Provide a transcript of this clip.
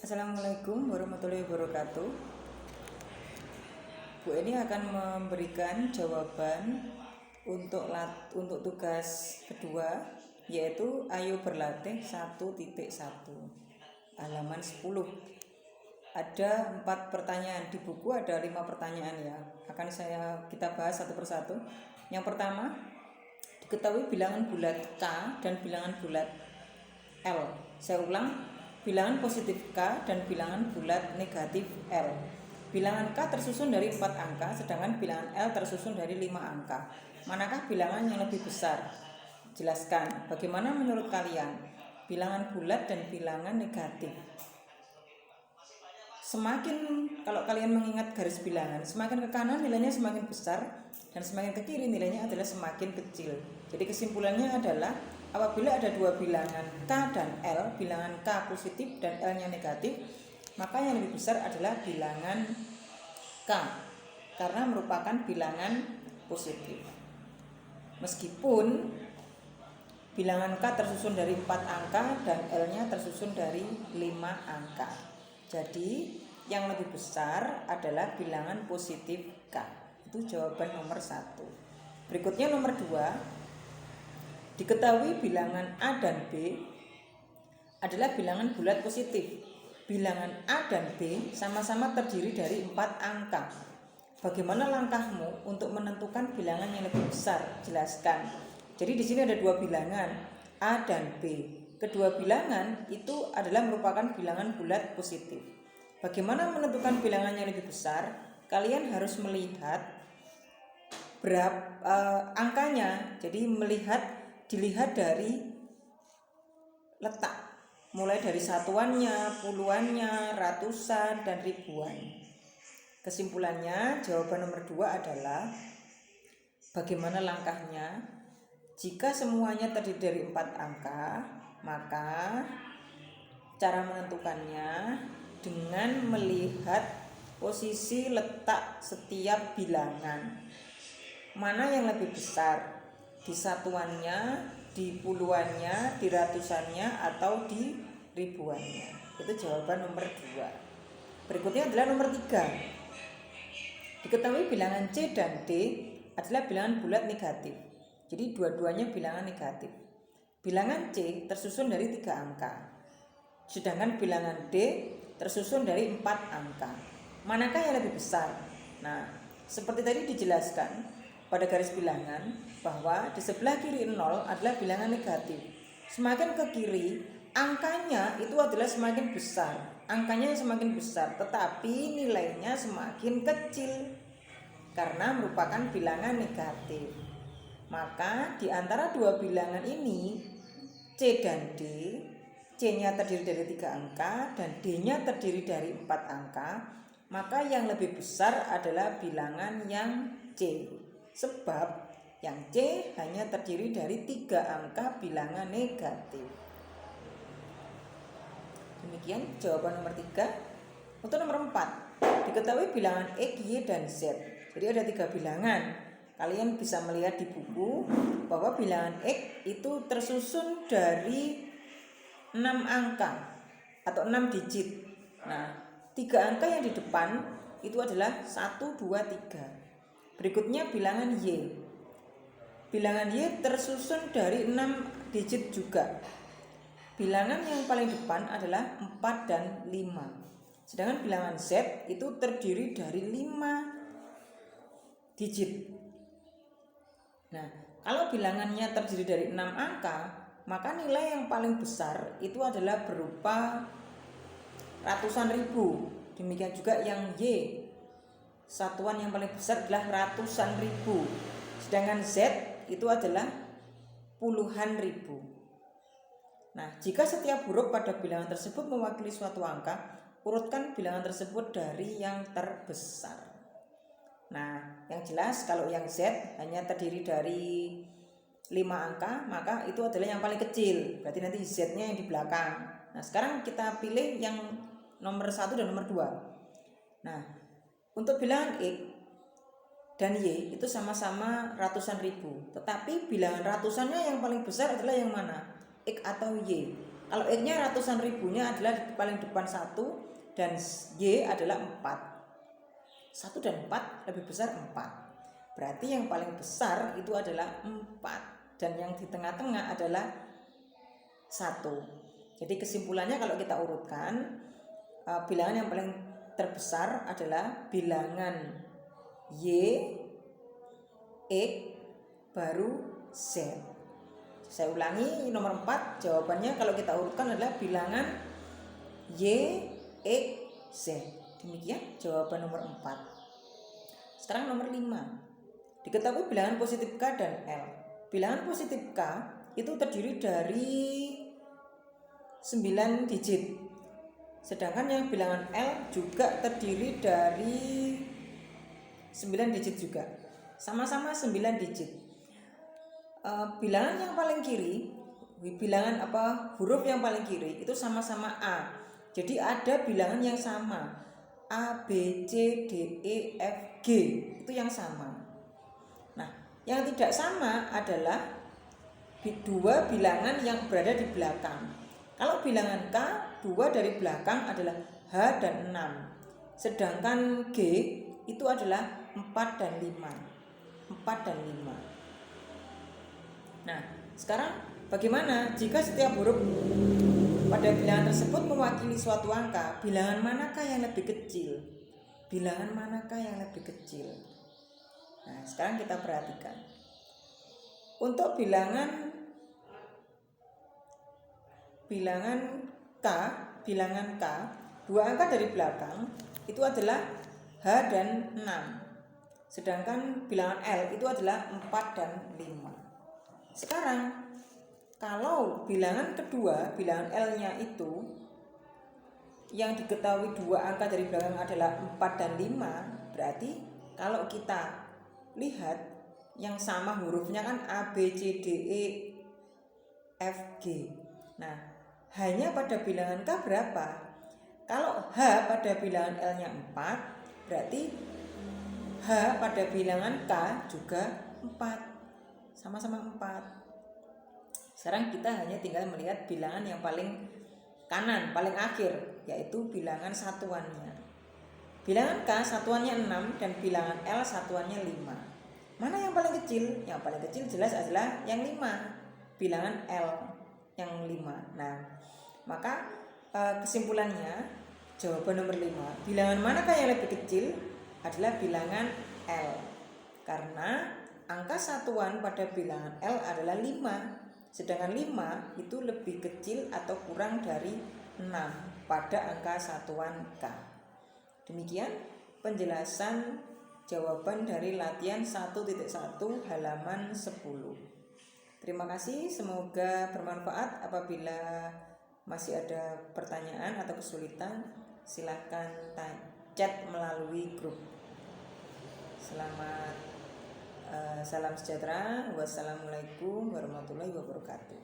Assalamualaikum warahmatullahi wabarakatuh. Bu ini akan memberikan jawaban untuk tugas kedua, yaitu ayo berlatih 1.1 halaman 10. Ada 4 pertanyaan di buku, ada 5 pertanyaan ya. Akan kita bahas satu persatu. Yang pertama, diketahui bilangan bulat K dan bilangan bulat L. Saya ulang, bilangan positif K dan bilangan bulat negatif L. Bilangan K tersusun dari 4 angka, sedangkan bilangan L tersusun dari 5 angka. Manakah bilangan yang lebih besar? Jelaskan, bagaimana menurut kalian bilangan bulat dan bilangan negatif? Kalau kalian mengingat garis bilangan, semakin ke kanan nilainya semakin besar, dan semakin ke kiri nilainya adalah semakin kecil. Jadi kesimpulannya adalah apabila ada dua bilangan K dan L, bilangan K positif dan L-nya negatif, maka yang lebih besar adalah bilangan K karena merupakan bilangan positif. Meskipun bilangan K tersusun dari 4 angka dan L-nya tersusun dari 5 angka. Jadi yang lebih besar adalah bilangan positif K. Itu jawaban nomor 1. Berikutnya nomor 2. Diketahui bilangan A dan B adalah bilangan bulat positif. Bilangan A dan B sama-sama terdiri dari 4 angka. Bagaimana langkahmu untuk menentukan bilangan yang lebih besar? Jelaskan. Jadi di sini ada 2 bilangan, A dan B. Kedua bilangan itu adalah merupakan bilangan bulat positif. Bagaimana menentukan bilangan yang lebih besar? Kalian harus melihat angkanya. Jadi dilihat dari letak, mulai dari satuannya, puluhannya, ratusan, dan ribuan. Kesimpulannya, jawaban nomor 2 adalah bagaimana langkahnya? Jika semuanya terdiri dari 4 angka, maka cara menentukannya dengan melihat posisi letak setiap bilangan. Mana yang lebih besar? Di satuannya, di puluhannya, di ratusannya, atau di ribuannya? Itu jawaban nomor 2. Berikutnya adalah nomor 3. Diketahui bilangan C dan D adalah bilangan bulat negatif. Jadi dua-duanya bilangan negatif. Bilangan C tersusun dari 3 angka, sedangkan bilangan D tersusun dari 4 angka. Manakah yang lebih besar? Nah, seperti tadi dijelaskan pada garis bilangan bahwa di sebelah kiri 0 adalah bilangan negatif. Semakin ke kiri, angkanya itu adalah semakin besar. Angkanya semakin besar, tetapi nilainya semakin kecil karena merupakan bilangan negatif. Maka di antara dua bilangan ini, C dan D, C-nya terdiri dari 3 angka dan D-nya terdiri dari 4 angka, maka yang lebih besar adalah bilangan yang C. Sebab yang C hanya terdiri dari 3 angka bilangan negatif. Demikian jawaban nomor 3. Untuk nomor 4, diketahui bilangan X, Y, dan Z. Jadi ada 3 bilangan. Kalian bisa melihat di buku bahwa bilangan X itu tersusun dari 6 angka atau 6 digit. Nah, 3 angka yang di depan itu adalah 1, 2, 3. Berikutnya bilangan Y. Bilangan Y tersusun dari 6 digit juga. Bilangan yang paling depan adalah 4 dan 5. Sedangkan bilangan Z itu terdiri dari 5 digit. Nah, kalau bilangannya terdiri dari 6 angka, maka nilai yang paling besar itu adalah berupa ratusan ribu. Demikian juga yang Y, satuan yang paling besar adalah ratusan ribu. Sedangkan Z itu adalah puluhan ribu. Nah, jika setiap huruf pada bilangan tersebut mewakili suatu angka, urutkan bilangan tersebut dari yang terbesar. Nah, yang jelas kalau yang Z hanya terdiri dari 5 angka, maka itu adalah yang paling kecil. Berarti nanti Z-nya yang di belakang. Nah, sekarang kita pilih yang nomor 1 dan nomor 2. Nah, untuk bilangan X dan Y itu sama-sama ratusan ribu. Tetapi bilangan ratusannya yang paling besar adalah yang mana? X atau Y? Kalau X-nya ratusan ribunya adalah di paling depan 1 dan Y adalah 4. 1 dan 4 lebih besar 4. Berarti yang paling besar itu adalah 4 dan yang di tengah-tengah adalah 1. Jadi kesimpulannya kalau kita urutkan, bilangan yang paling terbesar adalah bilangan Y, X, baru Z. Saya ulangi, nomor 4 jawabannya kalau kita urutkan adalah bilangan Y, X, Z. Demikian jawaban nomor 4. Sekarang nomor 5. Diketahui bilangan positif K dan L. Bilangan positif K itu terdiri dari 9 digit. Sedangkan yang bilangan L juga terdiri dari 9 digit juga. Sama-sama 9 digit. Bilangan yang paling kiri, huruf yang paling kiri itu sama-sama A. Jadi ada bilangan yang sama. A, B, C, D, E, F, G. Itu yang sama. Nah, yang tidak sama adalah dua bilangan yang berada di belakang. Kalau bilangan K, 2 dari belakang adalah H dan 6. Sedangkan G itu adalah 4 dan 5. 4 dan 5. Nah, sekarang bagaimana jika setiap huruf pada bilangan tersebut mewakili suatu angka? Bilangan manakah yang lebih kecil? Bilangan manakah yang lebih kecil? Nah, sekarang kita perhatikan. Untuk bilangan K, 2 angka dari belakang itu adalah H dan 6. Sedangkan bilangan L itu adalah 4 dan 5. Sekarang kalau bilangan kedua, bilangan L-nya itu yang diketahui 2 angka dari belakang adalah 4 dan 5, berarti kalau kita lihat yang sama hurufnya kan A, B, C, D, E, F, G. Nah, hanya pada bilangan K berapa? Kalau H pada bilangan L-nya 4, berarti H pada bilangan K juga 4. Sama-sama 4. Sekarang kita hanya tinggal melihat bilangan yang paling kanan, paling akhir, yaitu bilangan satuannya. Bilangan K satuannya 6 dan bilangan L satuannya 5. Mana yang paling kecil? Yang paling kecil jelas adalah yang 5, bilangan L yang 5. Nah, maka kesimpulannya jawaban nomor 5, bilangan manakah yang lebih kecil? Adalah bilangan L. Karena angka satuan pada bilangan L adalah 5. Sedangkan 5 itu lebih kecil atau kurang dari 6 pada angka satuan K. Demikian penjelasan jawaban dari latihan 1.1 halaman 10. Terima kasih, semoga bermanfaat. Apabila masih ada pertanyaan atau kesulitan, silakan chat melalui grup. Salam sejahtera. Wassalamualaikum warahmatullahi wabarakatuh.